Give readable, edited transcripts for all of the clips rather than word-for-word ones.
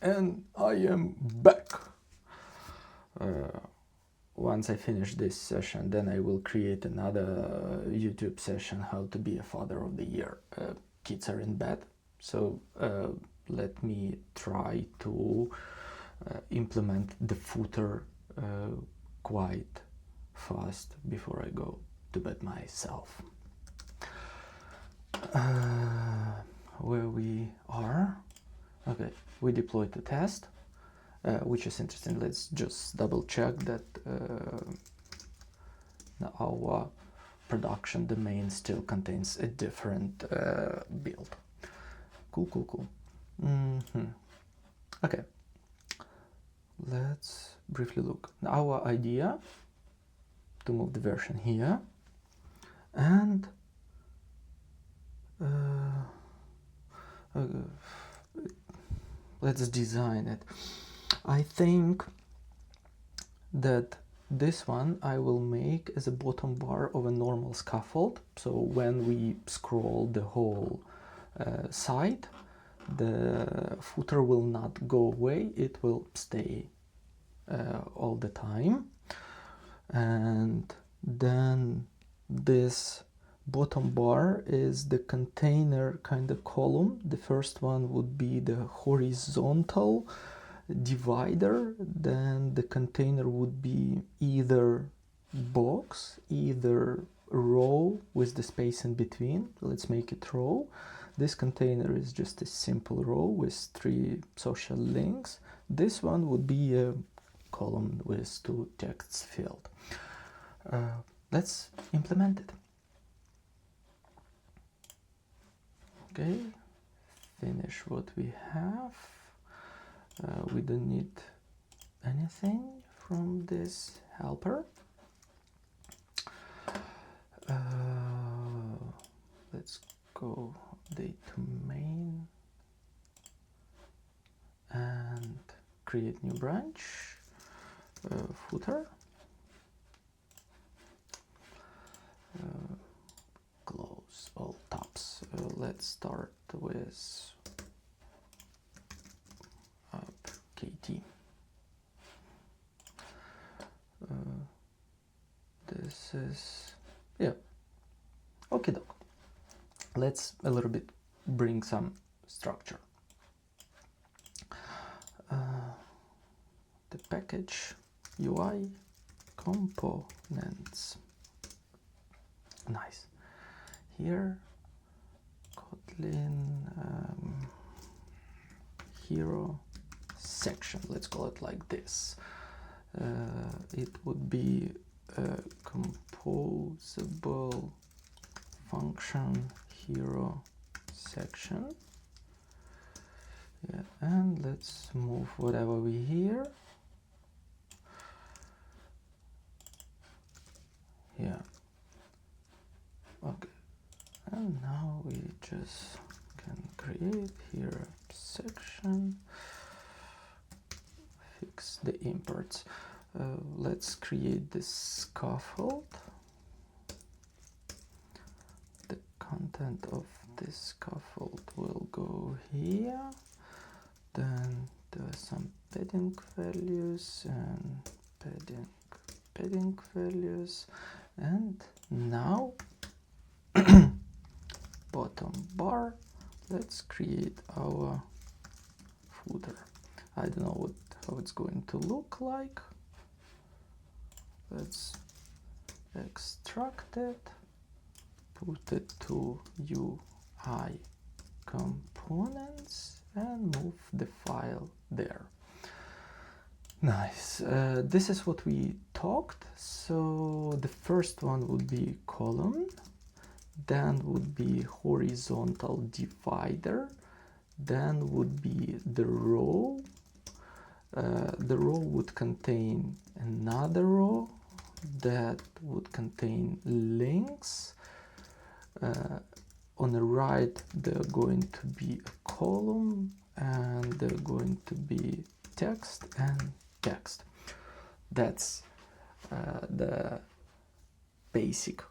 And I am back. Once I finish this session, then I will create another YouTube session, how to be a father of the year. Kids are in bed, so let me try to implement the footer quite fast before I go to bed myself. Where we are, okay, we deployed the test, which is interesting. Let's just double check that our production domain still contains a different build. Cool. Okay, let's briefly look. Our idea to move the version here, and let's design it. I think that this one I will make as a bottom bar of a normal scaffold, so when we scroll the whole site, the footer will not go away, it will stay all the time. And then this bottom bar is the container kind of column. The first one would be the horizontal divider, then the container would be either box, either row with the space in between. Let's make it row. This container is just a simple row with 3 social links. This one would be a column with 2 texts filled. Let's implement it. Okay, finish what we have. We don't need anything from this helper. Let's go update to main and create new branch, footer. Close all tabs. Let's start with KT. This is, yeah, okay doke. Let's a little bit bring some structure. The package UI components. Nice. Here, Kotlin HeroSection. Let's call it like this. It would be a composable function HeroSection. Yeah, and let's move whatever we here. Yeah. Okay. And now we just can create here section, fix the imports. Let's create this scaffold. The content of this scaffold will go here. Then there are some padding values and padding values. And now bottom bar, let's create our footer. I don't know how it's going to look like. Let's extract it, put it to UI components and move the file there. Nice. This is what we talked. So the first one would be column, then would be horizontal divider, then would be the row. The row would contain another row that would contain links. On the right, they're going to be a column, and they're going to be text and text. That's the basic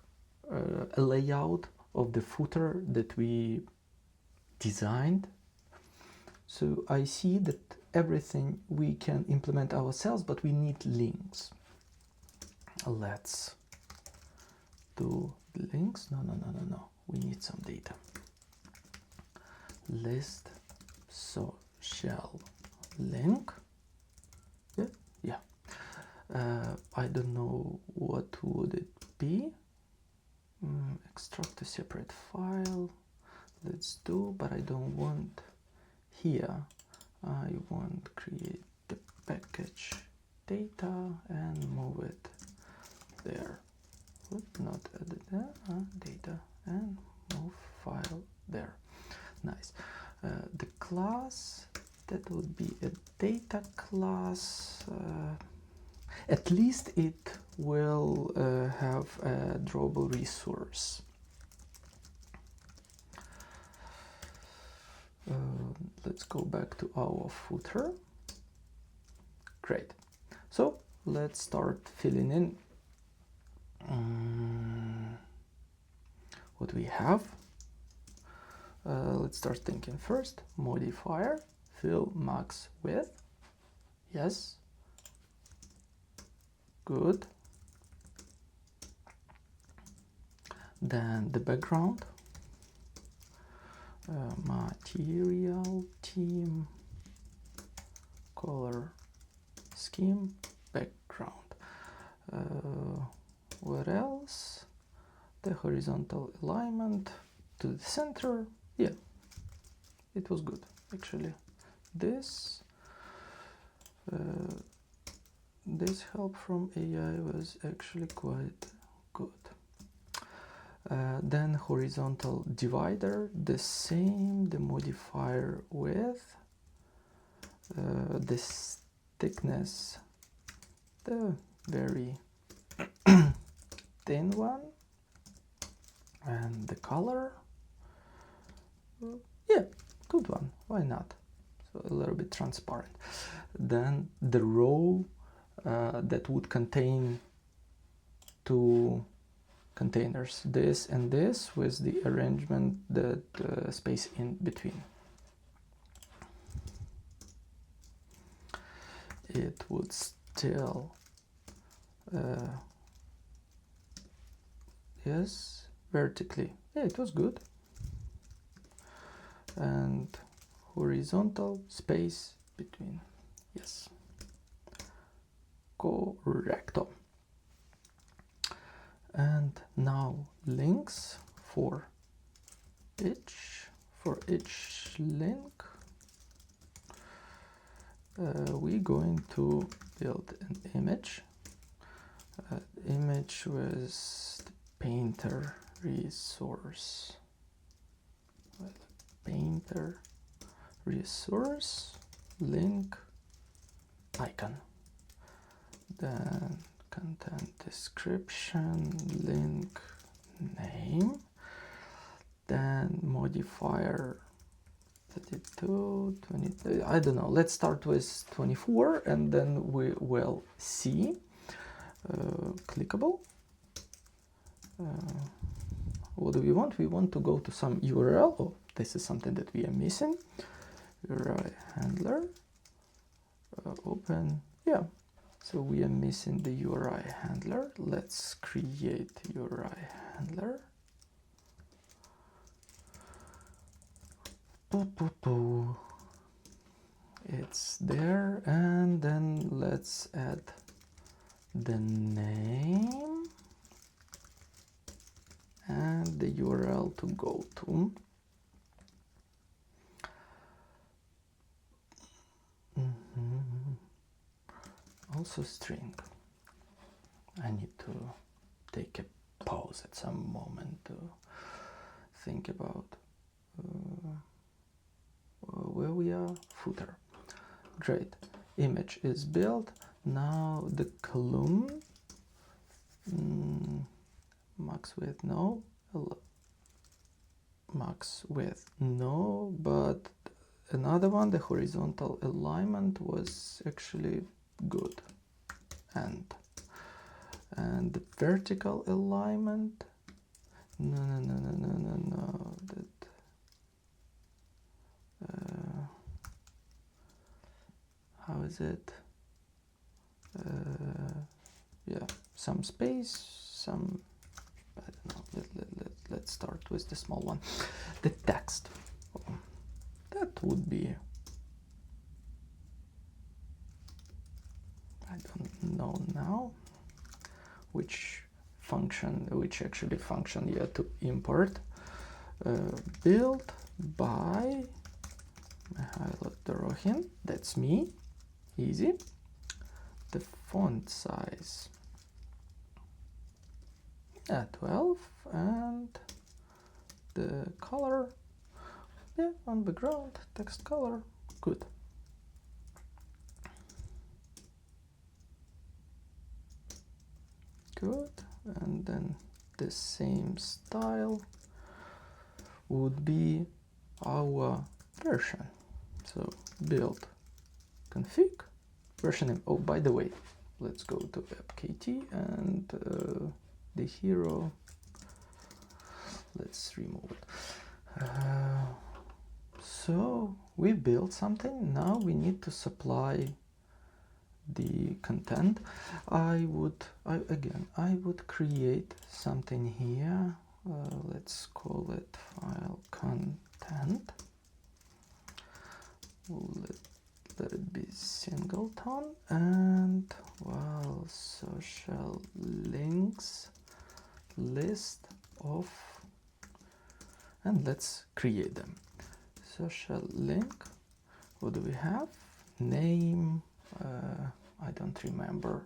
layout of the footer that we designed. So I see that everything we can implement ourselves, but we need links. Let's do links. No. We need some data. List social link. Yeah. I don't know what would it be. Extract a separate file. Let's do, but I don't want here. I want create the package data and move it there. Not edit there. Data and move file there. Nice. The class, that would be a data class. At least it will have a DrawableResource. Let's go back to our footer. Great. So let's start filling in what we have. Let's start thinking first. Modifier, fill max width. Yes. Good. Then the background. Material theme, color scheme, background. What else? The horizontal alignment to the center. Yeah, it was good actually. This help from AI was actually quite good. Then horizontal divider, the same, the modifier width, this thickness, the very thin one, and the color, yeah, good one, why not? So a little bit transparent. Then the row that would contain two containers, this and this, with the arrangement that space in between. It would still yes, vertically. Yeah, it was good. And horizontal space between. Yes. Correcto. And now links for each link. We're going to build an image. Image with the painter resource. Painter resource link icon. Then content description, link name, then modifier 32, 20, I don't know, let's start with 24 and then we will see. Clickable. What do we want? We want to go to some URL. Oh, this is something that we are missing. URI handler. Open. Yeah. So we are missing the URI handler. Let's create URI handler. It's there, and then let's add the name and the URL to go to. Also string. I need to take a pause at some moment to think about where we are. Footer. Great. Image is built. Now the column. Max width no. Max width no, but another one, the horizontal alignment, was actually good. And the vertical alignment, no, that is it? Yeah, some space, some, I don't know, let's start with the small one. The text, that would be, I don't know now which actually function here to import. Build by HeroSection, that's me, easy. The font size, 12, and the color, yeah, on background, text color, good. Good, and then the same style would be our version. So BuildKonfig version name. Oh, by the way, let's go to webkt and the hero. Let's remove it. So we built something. Now we need to supply the content. I would create something here. Let's call it file content. Let it be singleton, and well, social links list of, and let's create them. Social link, what do we have? Name, I don't remember.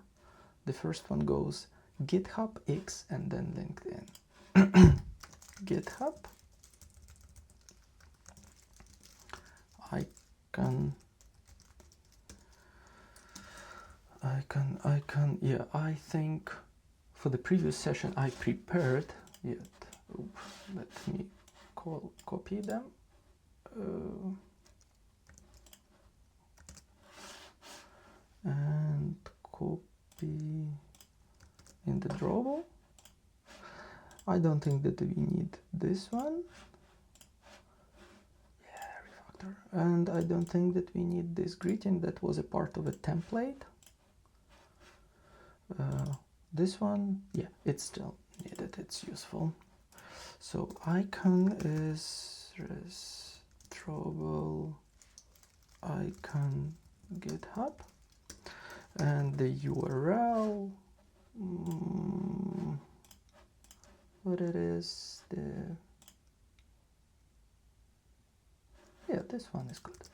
The first one goes GitHub X and then LinkedIn. GitHub icon, yeah, I think for the previous session I prepared it. Let me copy them. And copy in the drawable. I don't think that we need this one. Yeah, refactor. And I don't think that we need this greeting that was a part of a template. This one, yeah, it's still needed, it's useful. So icon is drawable icon GitHub, and the URL, what it is, yeah, this one is good.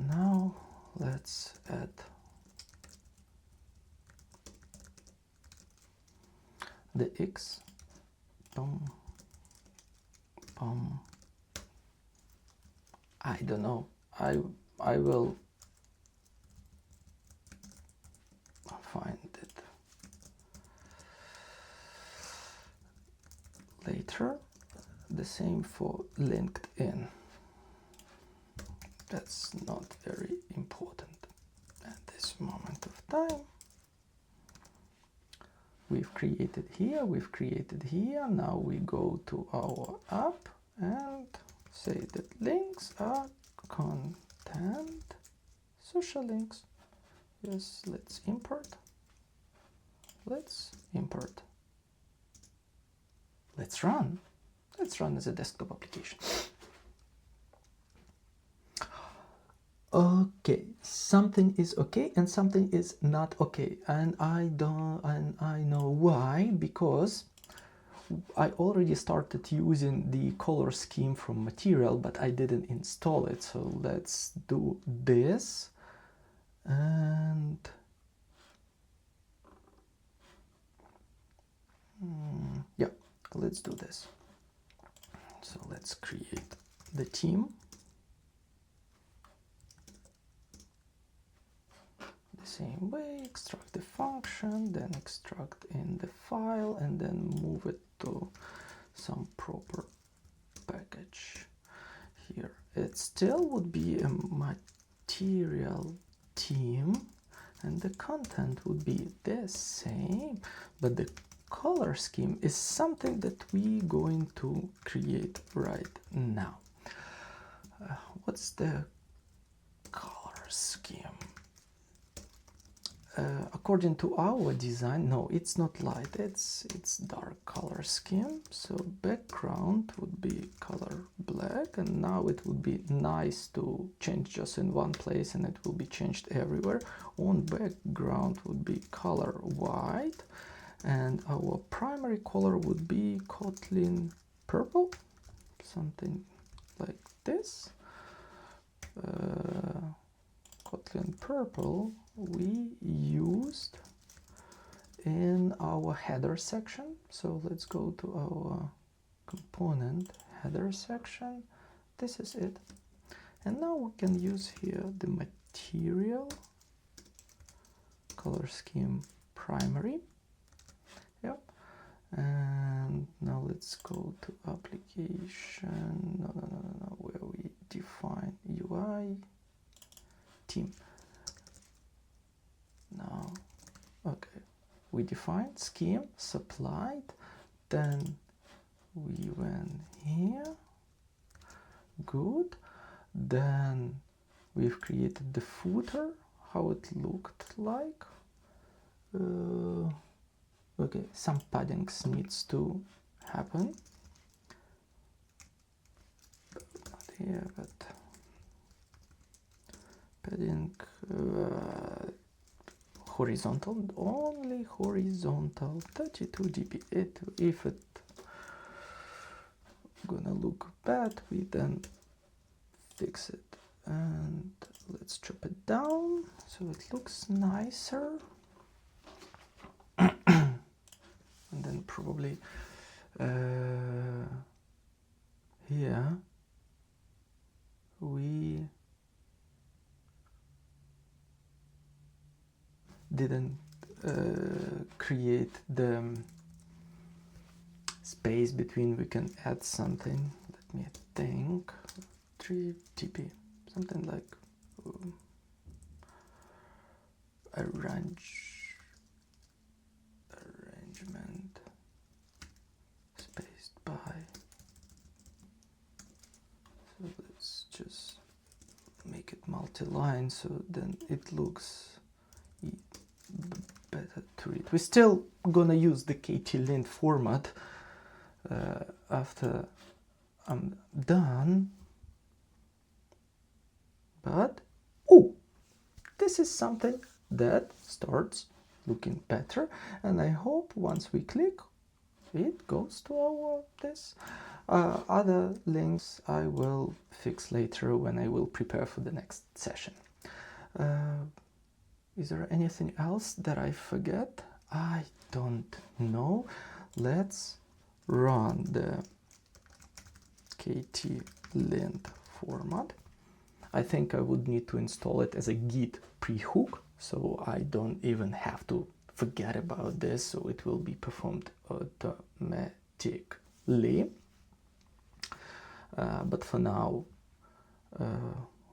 Now let's add the X. I don't know. I will find it later. The same for LinkedIn. That's not very important at this moment of time. We've created here, now we go to our app and say that links are content social links. Yes, let's import. Let's run. Let's run as a desktop application. Okay, something is okay and something is not okay, and I know why, because I already started using the color scheme from material, but I didn't install it. So let's do this, and yeah, let's do this. So let's create the theme. Same way, extract the function, then extract in the file, and then move it to some proper package. Here it still would be a material theme, and the content would be the same, but the color scheme is something that we're going to create right now. What's the color scheme? According to our design, no, it's not light, it's dark color scheme. So background would be color black, and now it would be nice to change just in one place and it will be changed everywhere. On background would be color white, and our primary color would be Kotlin purple, something like this. Kotlin purple we used in our header section. So let's go to our component header section. This is it. And now we can use here the material color scheme primary. Yep. And now let's go to application. No, where we define UI theme. Now, okay, we defined scheme supplied, then we went here, good, then we've created the footer, how it looked like. Okay, some paddings needs to happen, not here, but padding horizontal, only horizontal, 32 dp. If it gonna look bad, we then fix it. And let's chop it down so it looks nicer. And then probably here we didn't create the space between. We can add something. Let me think. 3 dp, something like arrangement spaced by. So let's just make it multi-line so then it looks better to read. We're still gonna use the ktlint format after I'm done, but oh, this is something that starts looking better, and I hope once we click it goes to our this. Other links I will fix later when I will prepare for the next session. Is there anything else that I forget? I don't know. Let's run the ktlint format. I think I would need to install it as a Git pre-hook, so I don't even have to forget about this, so it will be performed automatically. But for now,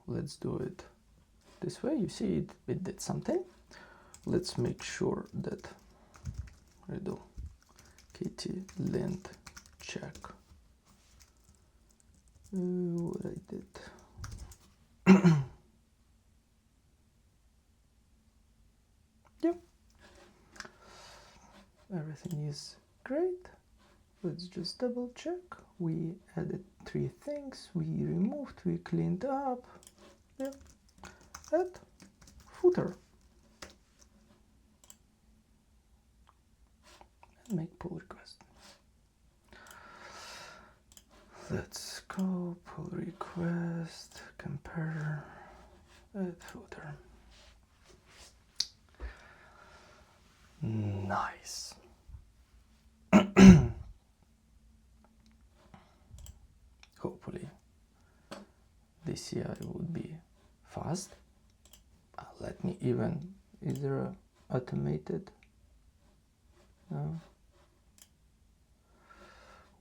let's do it this way. You see it did something. Let's make sure that we do ktlint check what I did. Yep, everything is great. Let's just double check. We added 3 things, we removed, we cleaned up. Yep. Add footer and make pull request. Let's go pull request, compare, add footer. Nice. Hopefully this CI would be fast. Let me even, is there a automated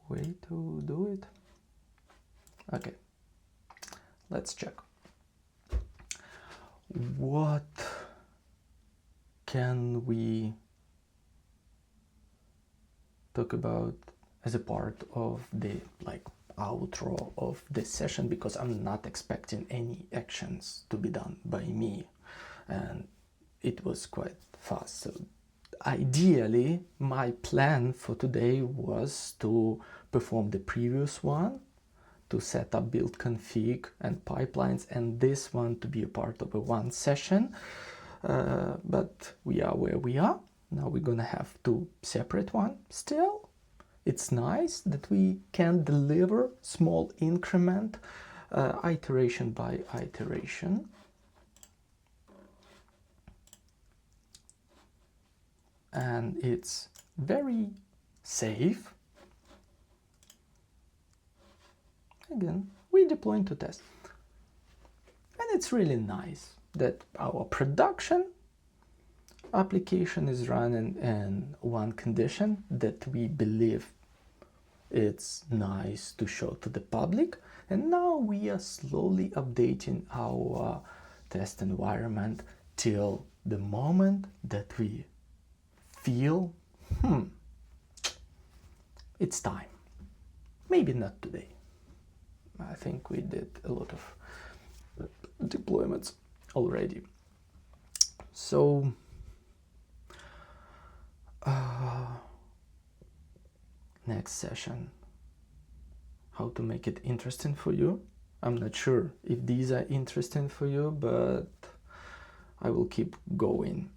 way to do it? Okay, let's check. What can we talk about as a part of the outro of this session, because I'm not expecting any actions to be done by me, and it was quite fast. So ideally my plan for today was to perform the previous one, to set up BuildKonfig and pipelines, and this one to be a part of a one session, but we are where we are. Now we're gonna have two separate ones. Still, it's nice that we can deliver small increment, iteration by iteration. And it's very safe. Again, we deploy into test. And it's really nice that our production application is running in one condition that we believe it's nice to show to the public. And now we are slowly updating our test environment till the moment that we feel, it's time. Maybe not today. I think we did a lot of deployments already. So next session, how to make it interesting for you. I'm not sure if these are interesting for you, but I will keep going.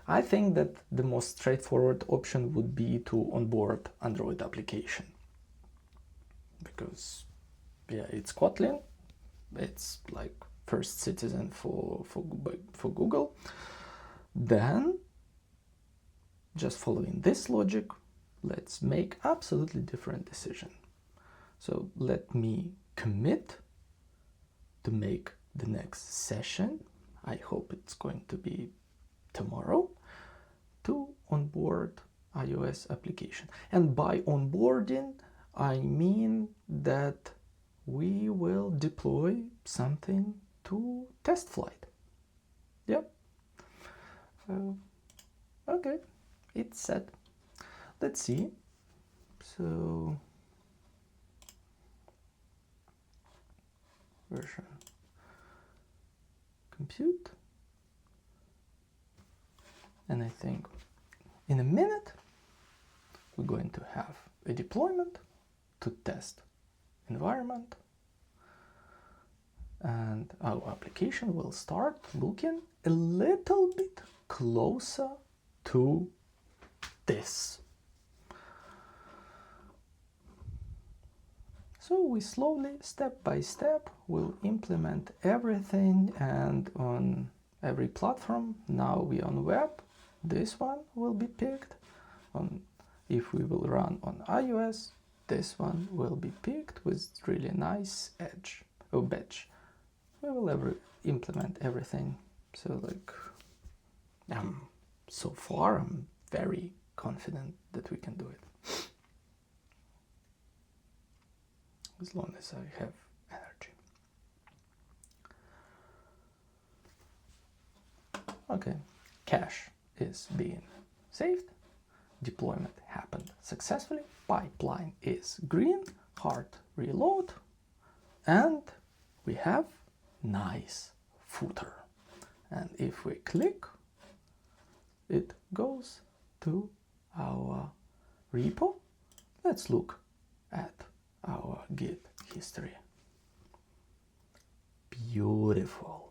I think that the most straightforward option would be to onboard Android application, because it's Kotlin, it's like first citizen for Google. Then, just following this logic, let's make absolutely different decision. So let me commit to make the next session, I hope it's going to be tomorrow, to onboard iOS application. And by onboarding, I mean that we will deploy something to test flight. Yep. Okay, it's set. Let's see. So version compute, and I think in a minute we're going to have a deployment to test environment, and our application will start looking a little bit closer to this. So we slowly, step by step, will implement everything, and on every platform, now we on web, this one will be picked. If we will run on iOS, this one will be picked with really nice badge. We will implement everything. So so far I'm very confident that we can do it. As long as I have energy. Okay, cache is being saved. Deployment happened successfully. Pipeline is green. Hard reload. And we have nice footer. And if we click, it goes to our repo. Let's look at our Git history. Beautiful.